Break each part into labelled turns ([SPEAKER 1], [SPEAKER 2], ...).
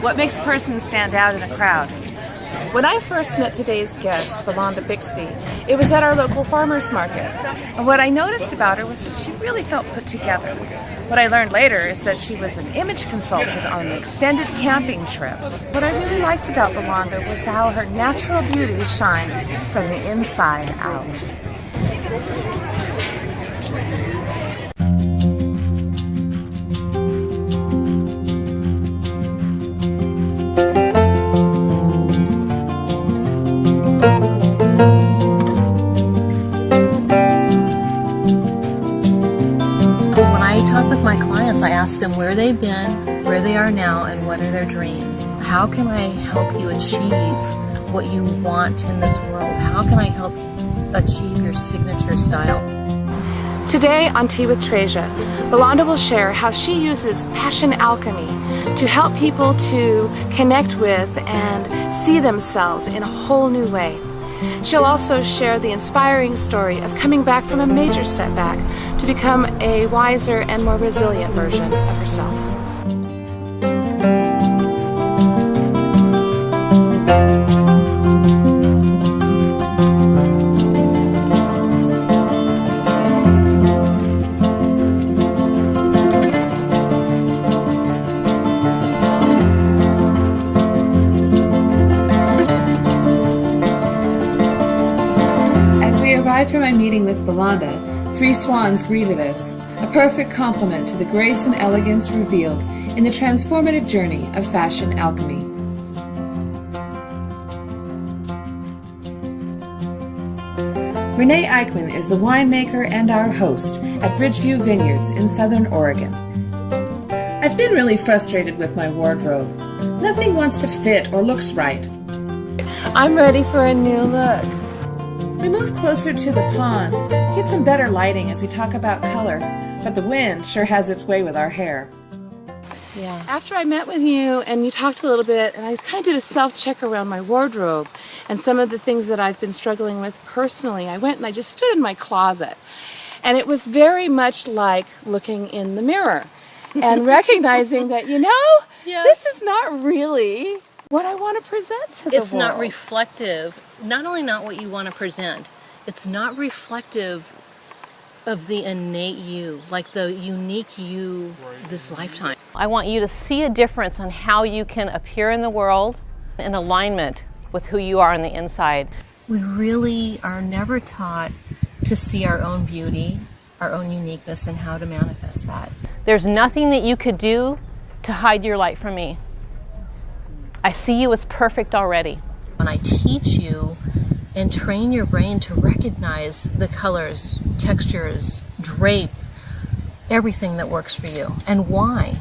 [SPEAKER 1] What makes a person stand out in a crowd? When I first met today's guest, Bellonda Bixby, it was at our local farmers market. And what I noticed about her was that she really felt put together. What I learned later is that she was an image consultant on an extended camping trip. What I really liked about Bellonda was how her natural beauty shines from the inside out.
[SPEAKER 2] I ask them where they've been, where they are now, and what are their dreams. How can I help you achieve what you want in this world? How can I help you achieve your signature style?
[SPEAKER 1] Today on Tea with Trazia, Bellonda will share how she uses fashion alchemy to help people to connect with and see themselves in a whole new way. She'll also share the inspiring story of coming back from a major setback to become a wiser and more resilient version of herself.
[SPEAKER 3] From my meeting with Bellonda, 3 swans greeted us, a perfect complement to the grace and elegance revealed in the transformative journey of fashion alchemy. Renee Eichmann is the winemaker and our host at Bridgeview Vineyards in Southern Oregon. I've been really frustrated with my wardrobe. Nothing wants to fit or looks right.
[SPEAKER 1] I'm ready for a new look.
[SPEAKER 3] We move closer to the pond to get some better lighting as we talk about color, but the wind sure has its way with our hair.
[SPEAKER 1] Yeah. After I met with you and you talked a little bit, and I kind of did a self-check around my wardrobe and some of the things that I've been struggling with personally, I went and I just stood in my closet. And it was very much like looking in the mirror and recognizing that, this is not really what I want to present to the world.
[SPEAKER 2] It's not reflective, not only not what you want to present, it's not reflective of the innate you, like the unique you this lifetime. I want you to see a difference on how you can appear in the world in alignment with who you are on the inside. We really are never taught to see our own beauty, our own uniqueness, and how to manifest that. There's nothing that you could do to hide your light from me. I see you as perfect already. When I teach you and train your brain to recognize the colors, textures, drape, everything that works for you, and why.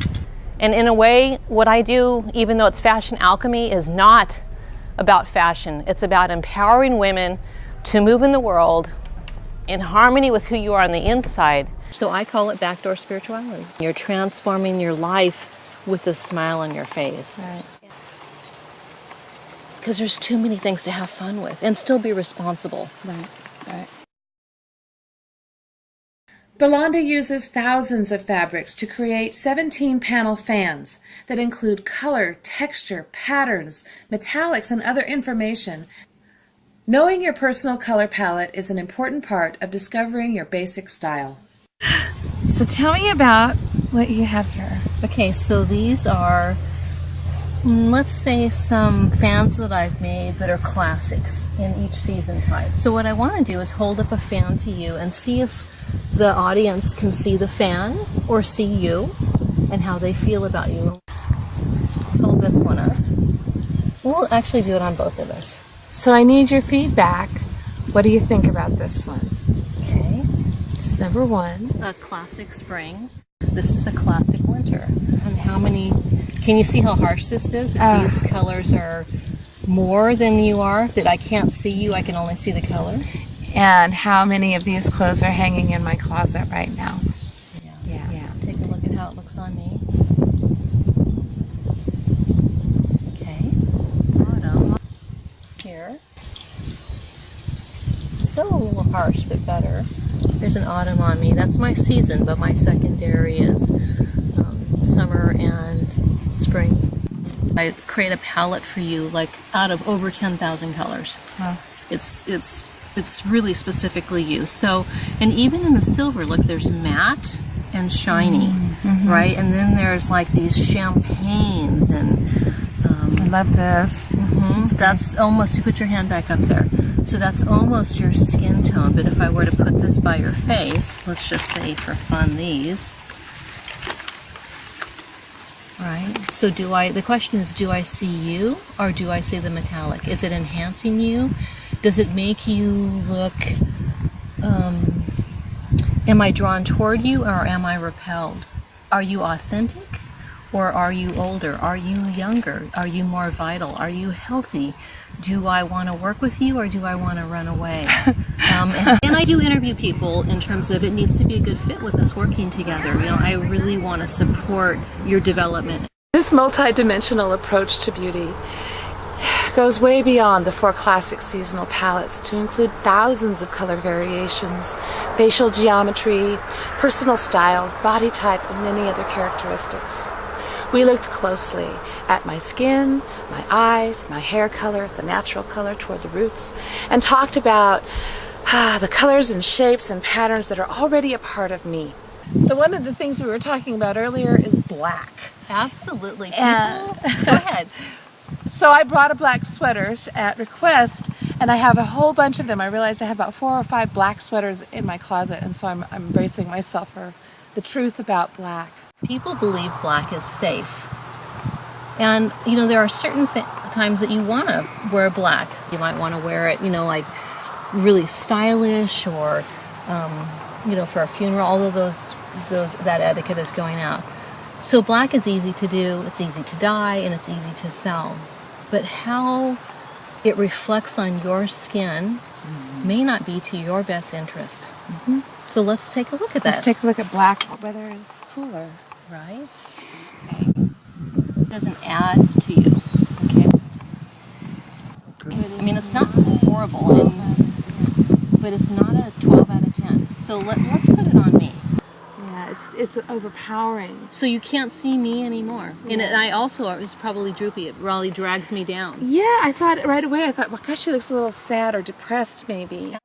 [SPEAKER 2] And in a way, what I do, even though it's fashion alchemy, is not about fashion. It's about empowering women to move in the world in harmony with who you are on the inside. So I call it backdoor spirituality. You're transforming your life with a smile on your face.
[SPEAKER 1] Right.
[SPEAKER 2] Because there's too many things to have fun with and still be responsible.
[SPEAKER 1] Right.
[SPEAKER 3] Bellonda uses thousands of fabrics to create 17-panel fans that include color, texture, patterns, metallics, and other information. Knowing your personal color palette is an important part of discovering your basic style.
[SPEAKER 1] So tell me about what you have here.
[SPEAKER 2] Okay, so these are, let's say, some fans that I've made that are classics in each season type. So what I want to do is hold up a fan to you and see if the audience can see the fan or see you and how they feel about you. Let's hold this one up. We'll actually do it on both of us.
[SPEAKER 1] So I need your feedback. What do you think about this one?
[SPEAKER 2] Okay.
[SPEAKER 1] It's number 1.
[SPEAKER 2] A classic spring. This is a classic winter. And how many, can you see how harsh this is? These colors are more than you are, that I can't see you, I can only see the color.
[SPEAKER 1] And how many of these clothes are hanging in my closet right now?
[SPEAKER 2] Yeah. Take a look at how it looks on me. Okay. Autumn. Here. Still a little harsh, but better. There's an autumn on me. That's my season, but my secondary is summer and I create a palette for you, like out of over 10,000 colors.
[SPEAKER 1] Wow.
[SPEAKER 2] It's really specifically used. So, and even in the silver, look, there's matte and shiny, right? And then there's like these champagnes and
[SPEAKER 1] I love this.
[SPEAKER 2] that's almost, you put your hand back up there. So that's almost your skin tone. But if I were to put this by your face, let's just say for fun these, right? So the question is, do I see you or do I see the metallic? Is it enhancing you? Does it make you look, am I drawn toward you or am I repelled? Are you authentic or are you older? Are you younger? Are you more vital? Are you healthy? Do I want to work with you or do I want to run away? And I do interview people in terms of it needs to be a good fit with us working together. You know, I really want to support your development.
[SPEAKER 3] This multi-dimensional approach to beauty goes way beyond the 4 classic seasonal palettes to include thousands of color variations, facial geometry, personal style, body type, and many other characteristics. We looked closely at my skin, my eyes, my hair color, the natural color toward the roots, and talked about the colors and shapes and patterns that are already a part of me. So one of the things we were talking about earlier is black.
[SPEAKER 2] Absolutely. Go ahead.
[SPEAKER 3] So I brought a black sweaters at request, and I have a whole bunch of them. I realized I have about 4 or 5 black sweaters in my closet, and so I'm bracing myself for the truth about black.
[SPEAKER 2] People believe black is safe. And, you know, there are certain times that you want to wear black. You might want to wear it, you know, like really stylish or, you know, for a funeral, although that etiquette is going out. So black is easy to do, it's easy to dye, and it's easy to sell. But how it reflects on your skin may not be to your best interest. So let's take a look at that.
[SPEAKER 3] Let's take a look at black, whether it's cooler.
[SPEAKER 2] Right? It doesn't add to you. Okay. I mean, it's not horrible, but it's not a 12 out of 10. So let's put it on me.
[SPEAKER 3] Yeah, it's overpowering.
[SPEAKER 2] So you can't see me anymore. Yeah. And I also is probably droopy. It really drags me down.
[SPEAKER 3] Yeah, I thought right away, well, gosh, she looks a little sad or depressed maybe.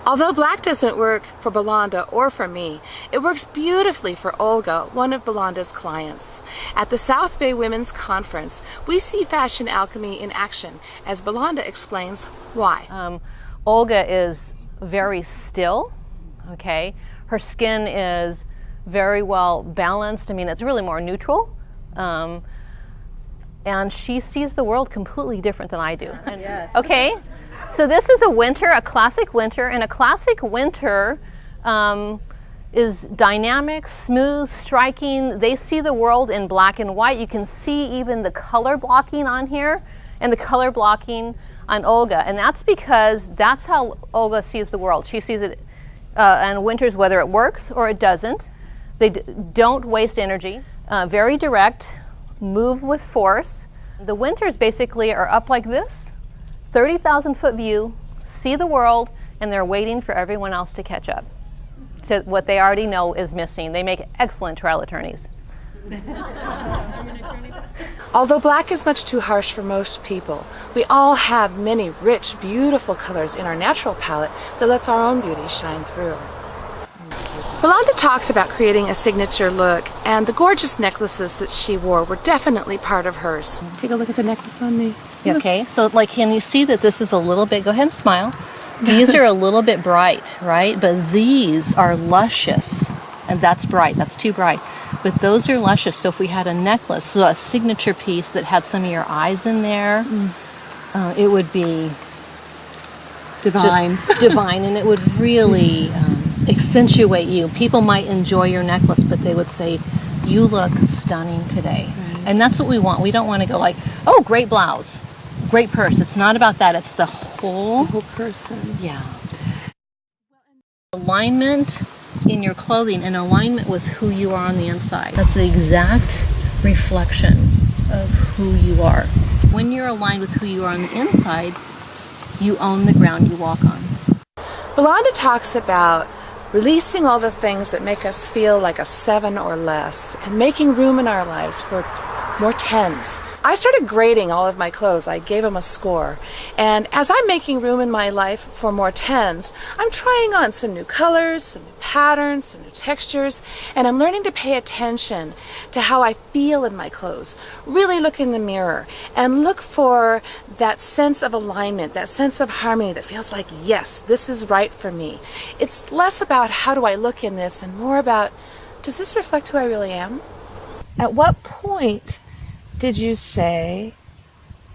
[SPEAKER 3] Although black doesn't work for Bellonda or for me, it works beautifully for Olga, one of Bellonda's clients. At the South Bay Women's Conference, we see fashion alchemy in action, as Bellonda explains why.
[SPEAKER 2] Olga is very still, okay? Her skin is very well balanced. I mean, it's really more neutral. And she sees the world completely different than I do. Yes. Okay? So this is a classic winter, and a classic winter is dynamic, smooth, striking. They see the world in black and white. You can see even the color blocking on here and the color blocking on Olga, and that's because that's how Olga sees the world. She sees it in winters whether it works or it doesn't. They don't waste energy, very direct, move with force. The winters basically are up like this, 30,000 foot view, see the world, and they're waiting for everyone else to catch up to what they already know is missing. They make excellent trial attorneys.
[SPEAKER 3] Although black is much too harsh for most people, we all have many rich, beautiful colors in our natural palette that lets our own beauty shine through. Bellonda talks about creating a signature look, and the gorgeous necklaces that she wore were definitely part of hers. Take a look at the necklace on me.
[SPEAKER 2] Okay, so like, can you see that this is a little bit, go ahead and smile. These are a little bit bright, right? But these are luscious, and that's bright, that's too bright. But those are luscious, so if we had a necklace, so a signature piece that had some of your eyes in there, it would be
[SPEAKER 3] divine.
[SPEAKER 2] Just divine, and it would really accentuate you. People might enjoy your necklace, but they would say, you look stunning today. Right. And that's what we want. We don't want to go like, oh, great blouse, great purse. It's not about that. It's the whole
[SPEAKER 3] person.
[SPEAKER 2] Yeah. Alignment in your clothing and alignment with who you are on the inside. That's the exact reflection of who you are. When you're aligned with who you are on the inside, you own the ground you walk on.
[SPEAKER 3] Bellonda talks about releasing all the things that make us feel like a 7 or less, and making room in our lives for more 10s,
[SPEAKER 1] I started grading all of my clothes. I gave them a score. And as I'm making room in my life for more 10s, I'm trying on some new colors, some new patterns, some new textures, and I'm learning to pay attention to how I feel in my clothes. Really look in the mirror and look for that sense of alignment, that sense of harmony that feels like, yes, this is right for me. It's less about how do I look in this and more about, does this reflect who I really am? At what point did you say,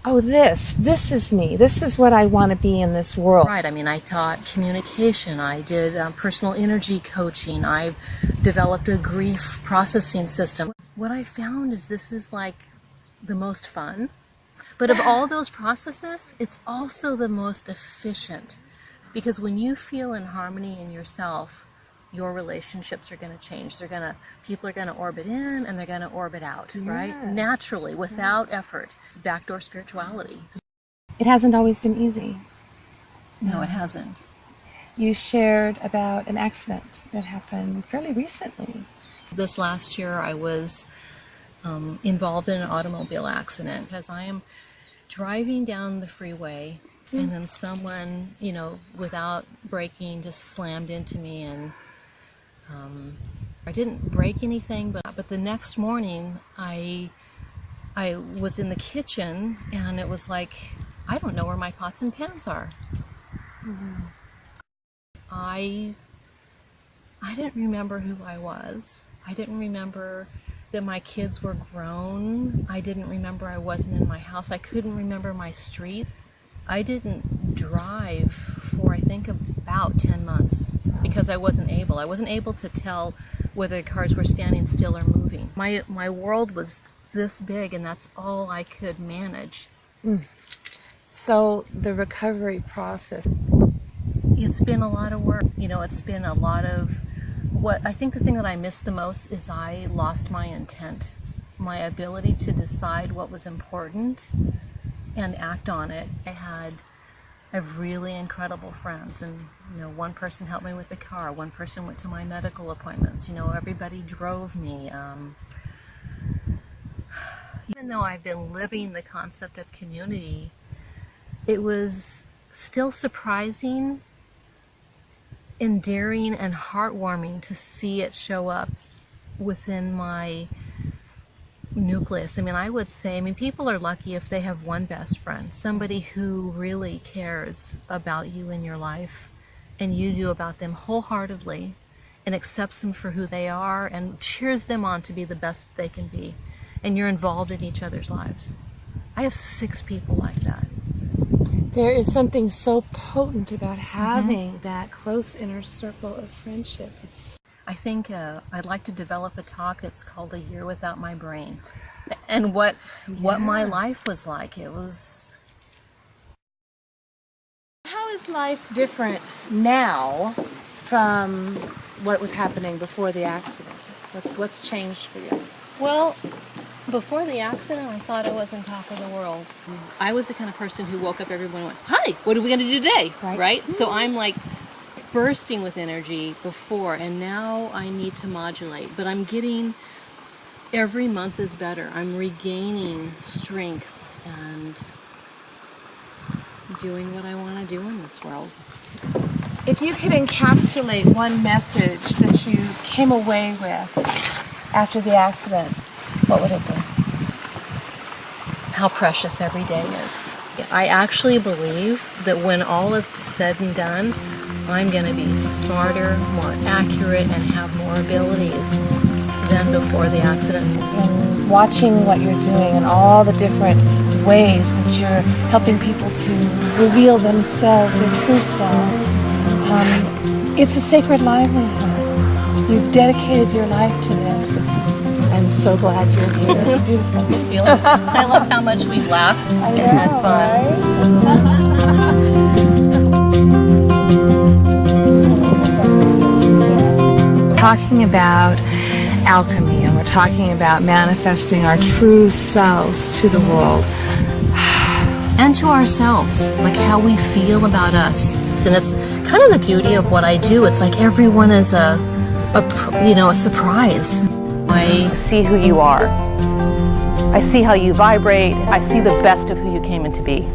[SPEAKER 1] oh, this is me. This is what I want to be in this world?
[SPEAKER 2] Right. I mean, I taught communication. I did personal energy coaching. I've developed a grief processing system. What I found is this is like the most fun. But of all those processes, it's also the most efficient. Because when you feel in harmony in yourself, your relationships are going to change. People are going to orbit in and they're going to orbit out, right? Naturally, without effort. It's backdoor spirituality.
[SPEAKER 1] It hasn't always been easy.
[SPEAKER 2] No, it hasn't.
[SPEAKER 1] You shared about an accident that happened fairly recently.
[SPEAKER 2] This last year, I was involved in an automobile accident as I am driving down the freeway, and then someone, without braking, just slammed into me, and I didn't break anything, but the next morning I was in the kitchen and it was like, I don't know where my pots and pans are. Mm-hmm. I didn't remember who I was. I didn't remember that my kids were grown. I didn't remember I wasn't in my house. I couldn't remember my street. I didn't drive for, I think, about 10 months because I wasn't able. I wasn't able to tell whether the cars were standing still or moving. My world was this big, and that's all I could manage.
[SPEAKER 1] So the recovery process.
[SPEAKER 2] It's been a lot of work. It's been a lot of what I think the thing that I missed the most is I lost my intent, my ability to decide what was important and act on it. I have really incredible friends, and one person helped me with the car, one person went to my medical appointments, everybody drove me. Even though I've been living the concept of community, it was still surprising, endearing, and heartwarming to see it show up within my nucleus. I would say, people are lucky if they have one best friend, somebody who really cares about you in your life, and you do about them wholeheartedly, and accepts them for who they are, and cheers them on to be the best they can be, and you're involved in each other's lives. I have 6 people like that.
[SPEAKER 1] There is something so potent about having that close inner circle of friendship.
[SPEAKER 2] I think I'd like to develop a talk that's called A Year Without My Brain. And what my life was like. It was...
[SPEAKER 1] How is life different now from what was happening before the accident? What's changed for you?
[SPEAKER 2] Well, before the accident, I thought I was on top of the world. I was the kind of person who woke up every morning and went, hi, what are we going to do today? Right? So I'm like bursting with energy before, and now I need to modulate. But I'm getting, every month is better. I'm regaining strength and doing what I want to do in this world.
[SPEAKER 1] If you could encapsulate one message that you came away with after the accident, what would it be?
[SPEAKER 2] How precious every day is. I actually believe that when all is said and done, I'm going to be smarter, more accurate, and have more abilities than before the accident.
[SPEAKER 1] And watching what you're doing and all the different ways that you're helping people to reveal themselves, their true selves, it's a sacred livelihood. You've dedicated your life to this. I'm so glad you're here. It's beautiful.
[SPEAKER 2] I love how much we've laughed and had fun.
[SPEAKER 1] Talking about alchemy, and we're talking about manifesting our true selves to the world.
[SPEAKER 2] And to ourselves, like how we feel about us. And it's kind of the beauty of what I do. It's like everyone is a surprise. I see who you are. I see how you vibrate. I see the best of who you came in to be.